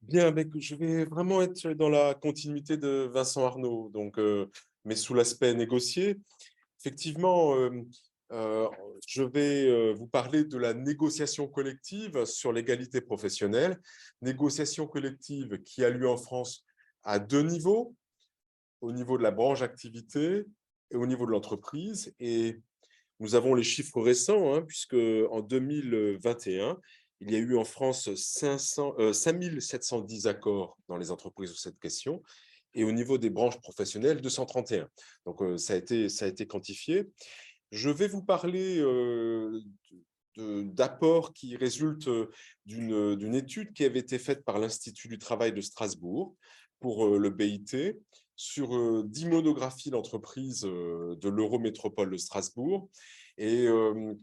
Bien, je vais vraiment être dans la continuité de Vincent Arnaud, mais sous l'aspect négocié. Effectivement, euh, je vais vous parler de la négociation collective sur l'égalité professionnelle. Négociation collective qui a lieu en France à deux niveaux, au niveau de la branche activité et au niveau de l'entreprise. Et nous avons les chiffres récents, hein, puisque en 2021, il y a eu en France 5710 accords dans les entreprises sur cette question, et au niveau des branches professionnelles, 231. Donc, ça a été quantifié. Je vais vous parler d'apports qui résultent d'une étude qui avait été faite par l'Institut du travail de Strasbourg pour le BIT sur 10 monographies d'entreprises de l'Eurométropole de Strasbourg et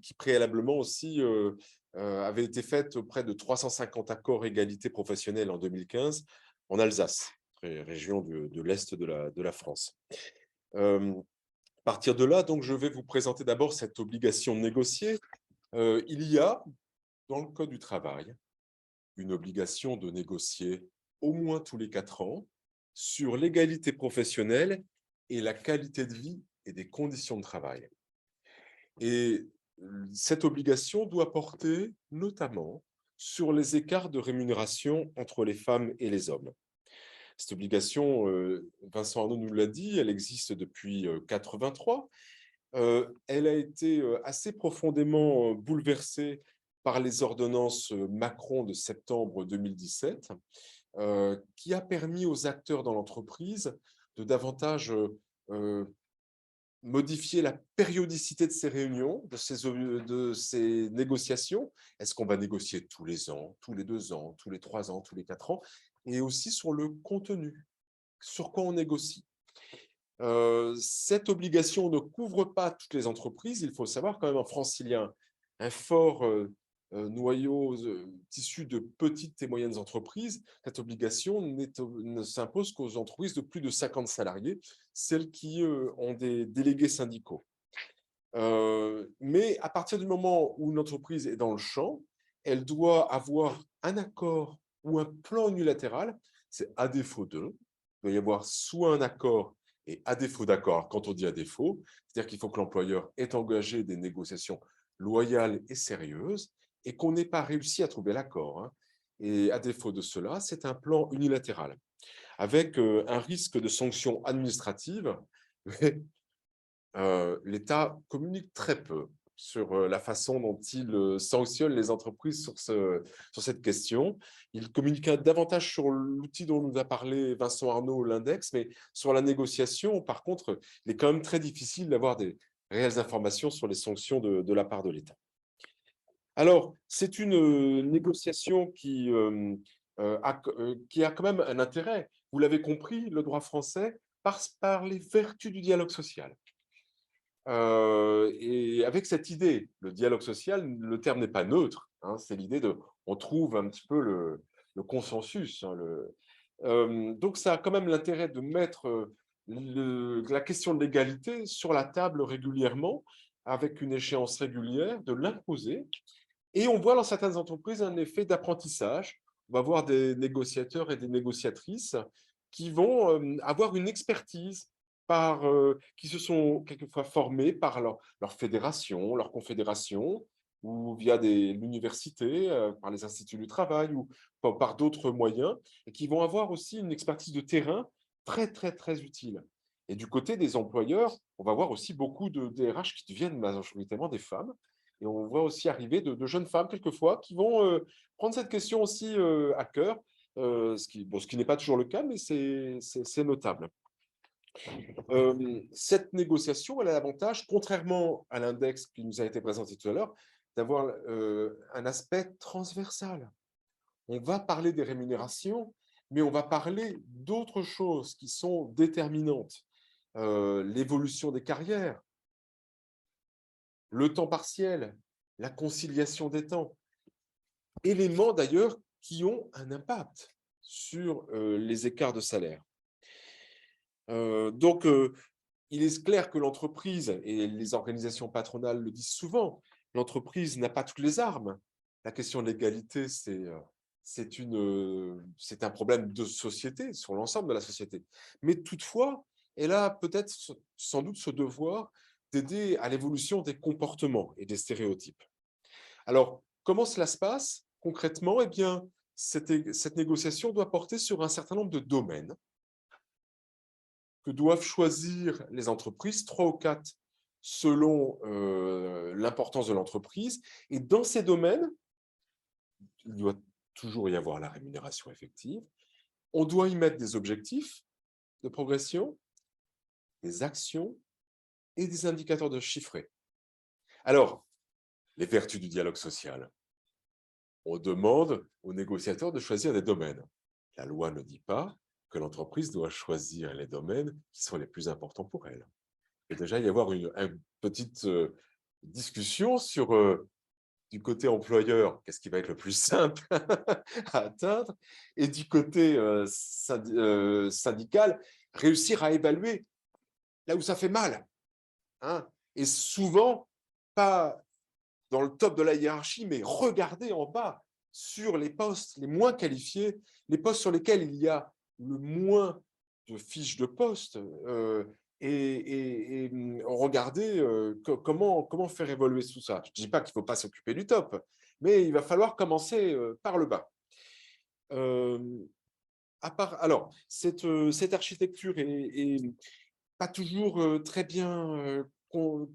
qui préalablement aussi avait été faite auprès de 350 accords égalité professionnelle en 2015 en Alsace, région de l'Est de la France. À partir de là, donc, je vais vous présenter d'abord cette obligation de négocier. Il y a, dans le Code du travail, une obligation de négocier au moins tous les 4 ans sur l'égalité professionnelle et la qualité de vie et des conditions de travail. Et cette obligation doit porter notamment sur les écarts de rémunération entre les femmes et les hommes. Cette obligation, Vincent Arnaud nous l'a dit, elle existe depuis 1983. Elle a été assez profondément bouleversée par les ordonnances Macron de septembre 2017, qui a permis aux acteurs dans l'entreprise de davantage modifier la périodicité de ces réunions, de ces négociations. Est-ce qu'on va négocier tous les ans, tous les 2 ans, tous les 3 ans, tous les 4 ans? Et aussi sur le contenu, sur quoi on négocie. Cette obligation ne couvre pas toutes les entreprises. Il faut savoir quand même en France, il y a un fort noyau issu de petites et moyennes entreprises. Cette obligation ne s'impose qu'aux entreprises de plus de 50 salariés, celles qui ont des délégués syndicaux. Mais à partir du moment où une entreprise est dans le champ, elle doit avoir un accord ou un plan unilatéral. C'est à défaut d'eux. Il doit y avoir soit un accord et à défaut d'accord. Quand on dit à défaut, c'est-à-dire qu'il faut que l'employeur ait engagé des négociations loyales et sérieuses et qu'on n'ait pas réussi à trouver l'accord, hein. Et à défaut de cela, c'est un plan unilatéral avec un risque de sanction administrative. L'État communique très peu sur la façon dont il sanctionne les entreprises sur cette question. Il communique davantage sur l'outil dont nous a parlé Vincent Arnaud, l'index, mais sur la négociation, par contre, il est quand même très difficile d'avoir des réelles informations sur les sanctions de la part de l'État. Alors, c'est une négociation qui a quand même un intérêt. Vous l'avez compris, le droit français passe par les vertus du dialogue social. Et avec cette idée, le dialogue social, le terme n'est pas neutre, hein, c'est l'idée de on trouve un petit peu le consensus, hein, donc ça a quand même l'intérêt de mettre, la question de l'égalité sur la table régulièrement, avec une échéance régulière, de l'imposer. Et on voit dans certaines entreprises un effet d'apprentissage. On va voir des négociateurs et des négociatrices qui vont avoir une expertise qui se sont quelquefois formés par leur fédération, leur confédération, ou via l'université, par les instituts du travail, ou par d'autres moyens, et qui vont avoir aussi une expertise de terrain très, très, très utile. Et du côté des employeurs, on va voir aussi beaucoup de DRH qui deviennent majoritairement des femmes, et on voit aussi arriver de jeunes femmes, quelquefois, qui vont prendre cette question aussi à cœur, ce qui n'est pas toujours le cas, mais c'est notable. Cette négociation, elle a l'avantage, contrairement à l'index qui nous a été présenté tout à l'heure, d'avoir un aspect transversal. On va parler des rémunérations, mais on va parler d'autres choses qui sont déterminantes. L'évolution des carrières, le temps partiel, la conciliation des temps. Éléments d'ailleurs qui ont un impact sur les écarts de salaire. Il est clair que l'entreprise, et les organisations patronales le disent souvent, l'entreprise n'a pas toutes les armes. La question de l'égalité, c'est un problème de société, sur l'ensemble de la société. Mais toutefois, elle a peut-être sans doute ce devoir d'aider à l'évolution des comportements et des stéréotypes. Alors, comment cela se passe concrètement? Eh bien, cette négociation doit porter sur un certain nombre de domaines que doivent choisir les entreprises, 3 ou 4 selon l'importance de l'entreprise. Et dans ces domaines, il doit toujours y avoir la rémunération effective. On doit y mettre des objectifs de progression, des actions et des indicateurs de chiffrés. Alors, les vertus du dialogue social. On demande aux négociateurs de choisir des domaines. La loi ne dit pas que l'entreprise doit choisir les domaines qui sont les plus importants pour elle. Il peut déjà y avoir une petite discussion sur, du côté employeur, qu'est-ce qui va être le plus simple à atteindre, et du côté syndical, réussir à évaluer là où ça fait mal. Hein, et souvent, pas dans le top de la hiérarchie, mais regarder en bas sur les postes les moins qualifiés, les postes sur lesquels il y a le moins de fiches de poste, regarder comment faire évoluer tout ça. Je ne dis pas qu'il ne faut pas s'occuper du top, mais il va falloir commencer par le bas. Alors, cette architecture est pas toujours très bien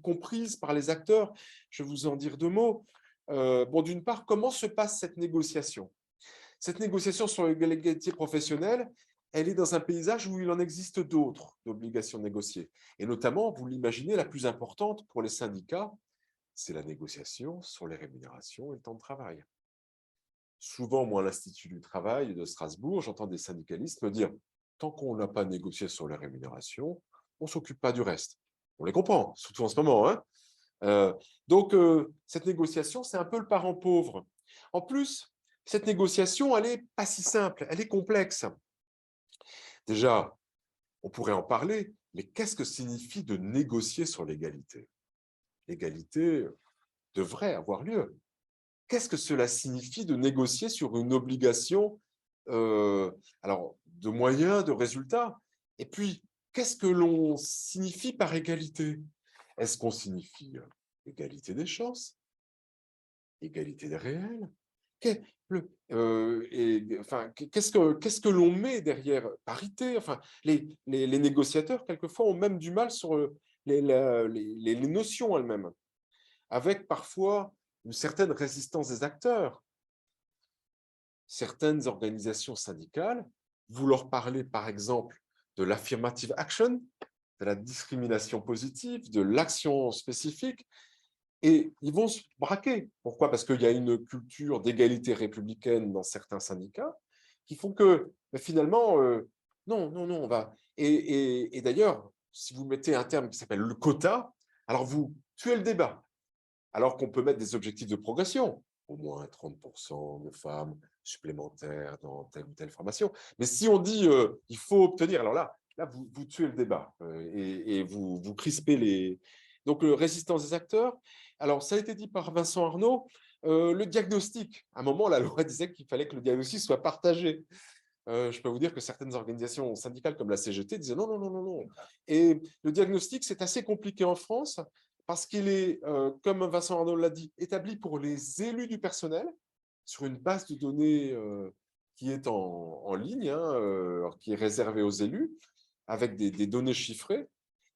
comprise par les acteurs. Je vais vous en dire 2 mots. Bon, d'une part, comment se passe cette négociation? Cette négociation sur l'égalité professionnelle, elle est dans un paysage où il en existe d'autres d'obligations de négocier. Et notamment, vous l'imaginez, la plus importante pour les syndicats, c'est la négociation sur les rémunérations et le temps de travail. Souvent, moi, à l'Institut du travail de Strasbourg, j'entends des syndicalistes me dire « Tant qu'on n'a pas négocié sur les rémunérations, on ne s'occupe pas du reste. » On les comprend, surtout en ce moment. Hein. Donc, cette négociation, c'est un peu le parent pauvre. En plus, cette négociation, elle n'est pas si simple, elle est complexe. Déjà, on pourrait en parler, mais qu'est-ce que signifie de négocier sur l'égalité? L'égalité devrait avoir lieu. Qu'est-ce que cela signifie de négocier sur une obligation alors, de moyens, de résultats? Et puis, qu'est-ce que l'on signifie par égalité? Est-ce qu'on signifie égalité des chances? Égalité des réels? Qu'est-ce que l'on met derrière parité? Enfin, les négociateurs, quelquefois, ont même du mal sur les notions elles-mêmes, avec parfois une certaine résistance des acteurs. Certaines organisations syndicales, vous leur parlez par exemple de l'affirmative action, de la discrimination positive, de l'action spécifique, et ils vont se braquer. Pourquoi? Parce qu'il y a une culture d'égalité républicaine dans certains syndicats qui font que finalement, non, non, non, on va… Et d'ailleurs, si vous mettez un terme qui s'appelle le quota, alors vous tuez le débat. Alors qu'on peut mettre des objectifs de progression, au moins 30% de femmes supplémentaires dans telle ou telle formation. Mais si on dit il faut obtenir, alors là vous tuez le débat et vous crispez les… Donc, résistance des acteurs. Alors, ça a été dit par Vincent Arnaud, le diagnostic. À un moment, la loi disait qu'il fallait que le diagnostic soit partagé. Je peux vous dire que certaines organisations syndicales comme la CGT disaient non, non, non, non, non. Et le diagnostic, c'est assez compliqué en France parce qu'il est, comme Vincent Arnaud l'a dit, établi pour les élus du personnel sur une base de données qui est en ligne, hein, qui est réservée aux élus, avec des données chiffrées,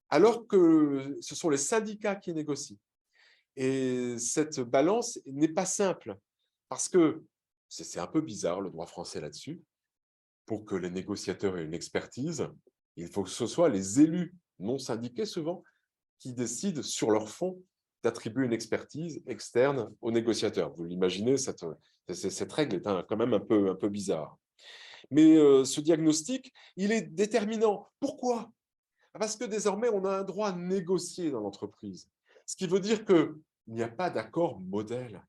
alors que ce sont les syndicats qui négocient. Et cette balance n'est pas simple parce que c'est un peu bizarre le droit français là-dessus. Pour que les négociateurs aient une expertise, il faut que ce soit les élus non syndiqués souvent qui décident sur leur fond d'attribuer une expertise externe aux négociateurs. Vous l'imaginez, cette règle est quand même un peu bizarre. Mais ce diagnostic, il est déterminant. Pourquoi? Parce que désormais, on a un droit à négocier dans l'entreprise. Ce qui veut dire qu'il n'y a pas d'accord modèle.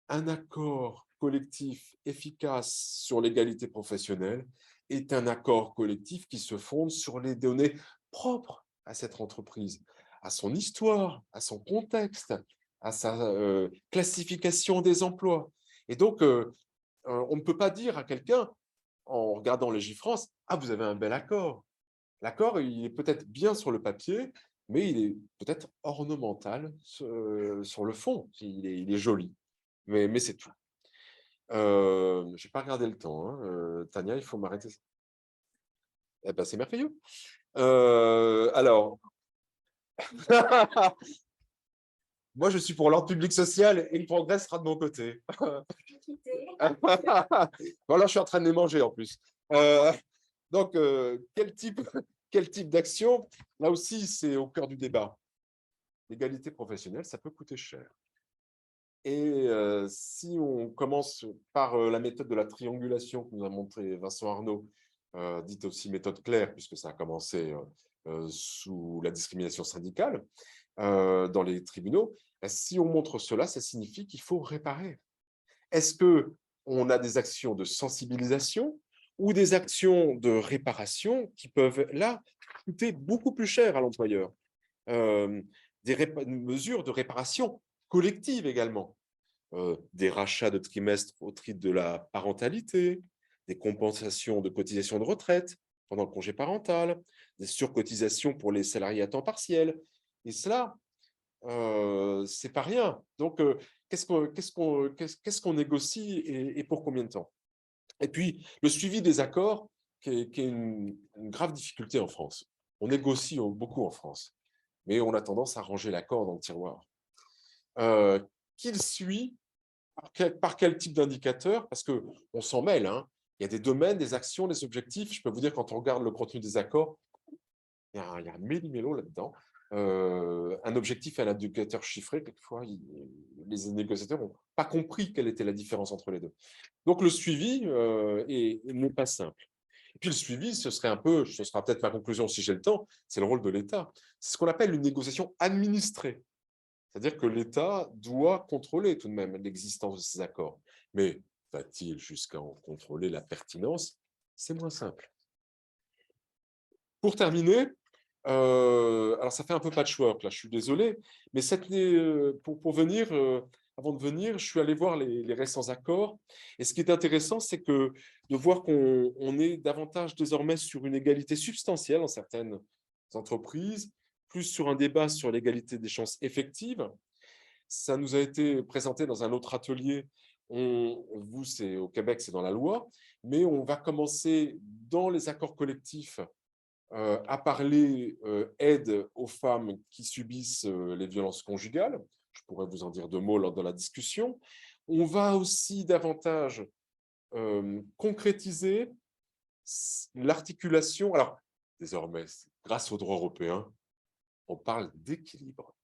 Un accord collectif efficace sur l'égalité professionnelle est un accord collectif qui se fonde sur les données propres à cette entreprise, à son histoire, à son contexte, à sa classification des emplois. Et donc, on ne peut pas dire à quelqu'un, en regardant Légifrance, « Ah, vous avez un bel accord ». L'accord, il est peut-être bien sur le papier, mais il est peut-être ornemental sur le fond. Il est joli, mais c'est tout. Je n'ai pas regardé le temps, hein. Tania, il faut m'arrêter. Eh ben, c'est merveilleux. Alors, moi, je suis pour l'ordre public social et le progrès sera de mon côté. Bon, là, je suis en train de les manger en plus. Donc, quel type d'action? Là aussi, c'est au cœur du débat. L'égalité professionnelle, ça peut coûter cher. Et si on commence par la méthode de la triangulation que nous a montré Vincent Arnaud, dite aussi méthode Claire, puisque ça a commencé sous la discrimination syndicale dans les tribunaux, si on montre cela, ça signifie qu'il faut réparer. Est-ce qu'on a des actions de sensibilisation ou des actions de réparation qui peuvent, là, coûter beaucoup plus cher à l'employeur? Des mesures de réparation collective également. Des rachats de trimestres au titre de la parentalité, des compensations de cotisations de retraite pendant le congé parental, des surcotisations pour les salariés à temps partiel. Et cela, c'est pas rien. Donc, qu'est-ce qu'on négocie et pour combien de temps? Et puis, le suivi des accords, qui est une grave difficulté en France. On négocie beaucoup en France, mais on a tendance à ranger l'accord dans le tiroir. Qu'il suit par quel type d'indicateur? Parce qu'on s'en mêle, hein. Il y a des domaines, des actions, des objectifs. Je peux vous dire, quand on regarde le contenu des accords, il y a un méli-mélo là-dedans. Un objectif et un indicateur chiffré, quelquefois, les négociateurs n'ont pas compris quelle était la différence entre les deux. Donc, le suivi n'est pas simple. Et puis, le suivi, ce sera peut-être ma conclusion si j'ai le temps, c'est le rôle de l'État. C'est ce qu'on appelle une négociation administrée. C'est-à-dire que l'État doit contrôler tout de même l'existence de ces accords. Mais va-t-il jusqu'à en contrôler la pertinence? C'est moins simple. Pour terminer, alors ça fait un peu patchwork, là, je suis désolé, mais avant de venir, je suis allé voir les récents accords. Et ce qui est intéressant, c'est de voir qu'on est davantage désormais sur une égalité substantielle en certaines entreprises, plus sur un débat sur l'égalité des chances effectives. Ça nous a été présenté dans un autre atelier. Vous, c'est au Québec, c'est dans la loi, mais on va commencer dans les accords collectifs à parler aide aux femmes qui subissent les violences conjugales. Je pourrais vous en dire deux mots lors de la discussion. On va aussi davantage concrétiser l'articulation. Alors, désormais, grâce au droit européen, on parle d'équilibre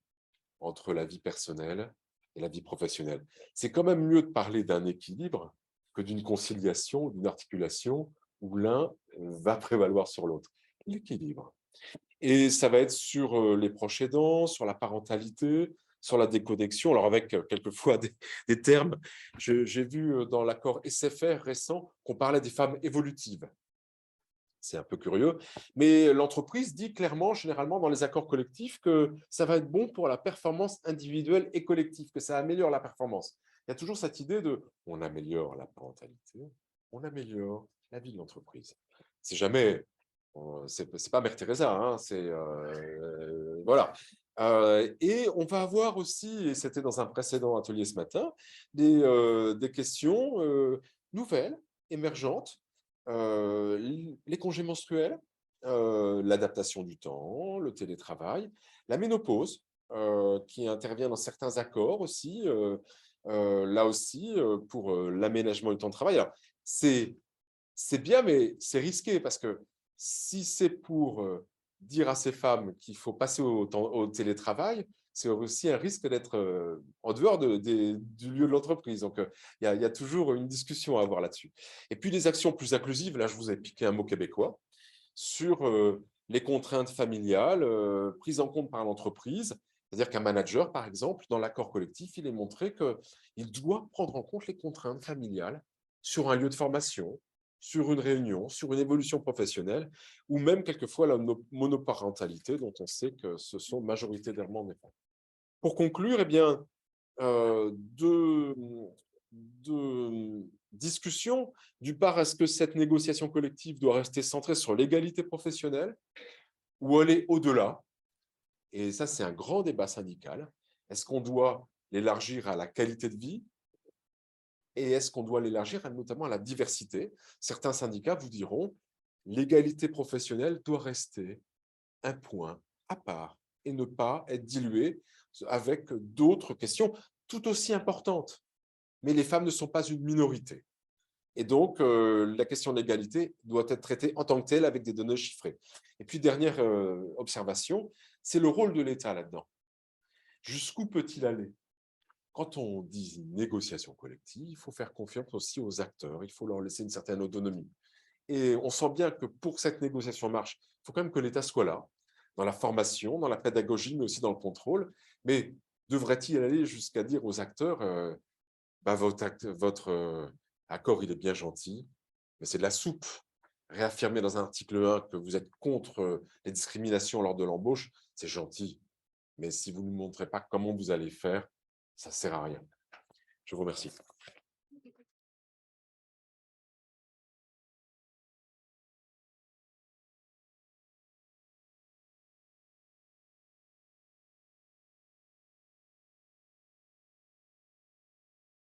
entre la vie personnelle et la vie professionnelle. C'est quand même mieux de parler d'un équilibre que d'une conciliation, d'une articulation où l'un va prévaloir sur l'autre. L'équilibre. Et ça va être sur les proches aidants, sur la parentalité, sur la déconnexion, alors avec quelquefois des termes. J'ai vu dans l'accord SFR récent qu'on parlait des femmes évolutives. C'est un peu curieux, mais l'entreprise dit clairement, généralement dans les accords collectifs, que ça va être bon pour la performance individuelle et collective, que ça améliore la performance. Il y a toujours cette idée de « on améliore la parentalité, on améliore la vie de l'entreprise ». C'est jamais, c'est pas Mère Teresa, hein, voilà. Et on va avoir aussi, et c'était dans un précédent atelier ce matin, des questions nouvelles, émergentes, les congés menstruels, l'adaptation du temps, le télétravail, la ménopause, qui intervient dans certains accords aussi, là aussi, pour l'aménagement du temps de travail. Alors, c'est bien, mais c'est risqué parce que si c'est pour dire à ces femmes qu'il faut passer au télétravail, c'est aussi un risque d'être en dehors du lieu de l'entreprise. Donc, il y a toujours une discussion à avoir là-dessus. Et puis, les actions plus inclusives, là, je vous ai piqué un mot québécois, sur les contraintes familiales prises en compte par l'entreprise. C'est-à-dire qu'un manager, par exemple, dans l'accord collectif, il est montré qu'il doit prendre en compte les contraintes familiales sur un lieu de formation, sur une réunion, sur une évolution professionnelle, ou même quelquefois la monoparentalité, dont on sait que ce sont majoritairement des femmes. Pour conclure, eh bien, deux discussion. D'une part, est-ce que cette négociation collective doit rester centrée sur l'égalité professionnelle ou aller au-delà? Et ça, c'est un grand débat syndical. Est-ce qu'on doit l'élargir à la qualité de vie et est-ce qu'on doit l'élargir notamment à la diversité? Certains syndicats vous diront l'égalité professionnelle doit rester un point à part et ne pas être dilué avec d'autres questions tout aussi importantes. Mais les femmes ne sont pas une minorité. Et donc, la question de l'égalité doit être traitée en tant que telle avec des données chiffrées. Et puis, dernière observation, c'est le rôle de l'État là-dedans. Jusqu'où peut-il aller? Quand on dit négociation collective, il faut faire confiance aussi aux acteurs, il faut leur laisser une certaine autonomie. Et on sent bien que pour que cette négociation marche, il faut quand même que l'État soit là, dans la formation, dans la pédagogie, mais aussi dans le contrôle. Mais devrait-il aller jusqu'à dire aux acteurs, bah, votre accord, il est bien gentil, mais c'est de la soupe. Réaffirmer dans un article 1 que vous êtes contre les discriminations lors de l'embauche, c'est gentil. Mais si vous ne nous montrez pas comment vous allez faire, ça ne sert à rien. Je vous remercie.